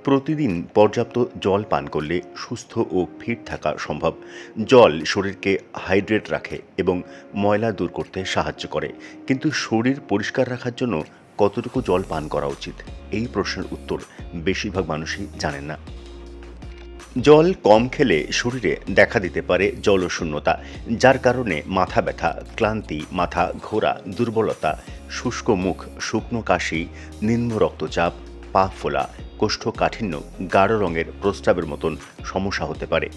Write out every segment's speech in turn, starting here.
প্রতিদিন পর্যাপ্ত জল পান করলে সুস্থ ও ফিট থাকা সম্ভব। জল শরীরকে হাইড্রেট রাখে এবং ময়লা দূর করতে সাহায্য করে। কিন্তু শরীর পরিষ্কার রাখার জন্য কতটুকু জল পান করা উচিত, এই প্রশ্নের উত্তর বেশিরভাগ মানুষই জানেন না। জল কম খেলে শরীরে দেখা দিতে পারে জলশূন্যতা, যার কারণে মাথা ব্যথা, ক্লান্তি, মাথা ঘোরা, দুর্বলতা, শুষ্ক মুখ, শুকনো কাশি, নিম্ন রক্তচাপ, পা ফোলা, কোষ্ঠকাঠিন্য, গাঢ় রঙের প্রস্রাবের মতন সমস্যা হতে পারে।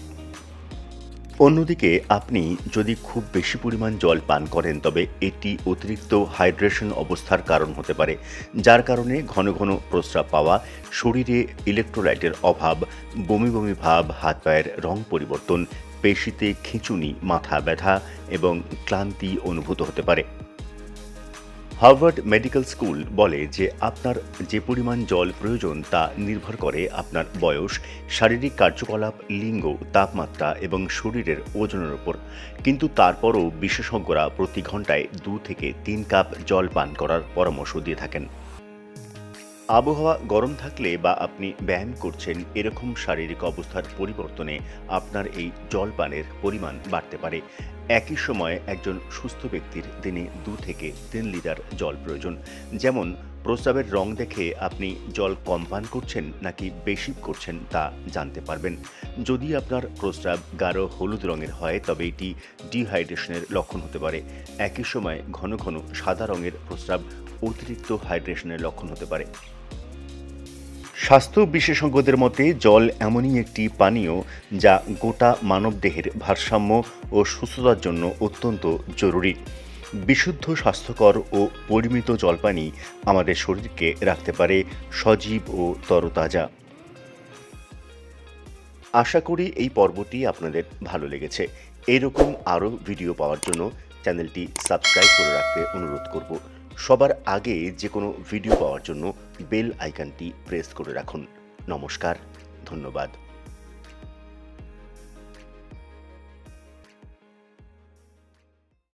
অন্যদিকে আপনি যদি খুব বেশি পরিমাণ জল পান করেন, তবে এটি অতিরিক্ত হাইড্রেশন অবস্থার কারণ হতে পারে, যার কারণে ঘন ঘন প্রস্রাব পাওয়া, শরীরে ইলেকট্রোলাইটের অভাব, বমি বমি ভাব, হাত পায়ের রং পরিবর্তন, পেশিতে খিঁচুনি, মাথা ব্যথা এবং ক্লান্তি অনুভূত হতে পারে। হার্ভার্ড মেডিকেল স্কুল বলে যে আপনার যে পরিমাণ জল প্রয়োজন তা নির্ভর করে আপনার বয়স, শারীরিক কার্যকলাপ, লিঙ্গ, তাপমাত্রা এবং শরীরের ওজনের উপর। কিন্তু তারপরও বিশেষজ্ঞরা প্রতি ঘন্টায় 2 থেকে 3 কাপ জল পান করার পরামর্শ দিয়ে থাকেন। আবহাওয়া গরম থাকলে বা আপনি ব্যায়াম করছেন, এরকম শারীরিক অবস্থার পরিবর্তনে আপনার এই জল পানের পরিমাণ বাড়তে পারে। একই সময়ে একজন সুস্থ ব্যক্তির দিনে 2 থেকে 3 লিটার জল প্রয়োজন। যেমন প্রস্রাবের রং দেখে আপনি জল কম পান করছেন নাকি বেশি করছেন তা জানতে পারবেন। যদি আপনার প্রস্রাব গাঢ় হলুদ রঙের হয়, তবে এটি ডিহাইড্রেশনের লক্ষণ হতে পারে। একই সময়ে ঘন ঘন সাদা রঙের প্রস্রাব অতিরিক্ত হাইড্রেশনের লক্ষণ হতে পারে। স্বাস্থ্য বিশেষজ্ঞদের মতে জল এমনই একটি পানীয় যা গোটা মানবদেহের ভারসাম্য ও সুস্থতার জন্য অত্যন্ত জরুরি। বিশুদ্ধ, স্বাস্থ্যকর ও পরিমিত জলপানি আমাদের শরীরকে রাখতে পারে সজীব ও তরতাজা। আশা করি এই পর্বটি আপনাদের ভালো লেগেছে। এরকম আরও ভিডিও পাওয়ার জন্য চ্যানেলটি সাবস্ক্রাইব করে রাখতে অনুরোধ করব। সবার আগে যে কোনো ভিডিও পাওয়ার জন্য বেল আইকনটি প্রেস করে রাখুন। নমস্কার, ধন্যবাদ।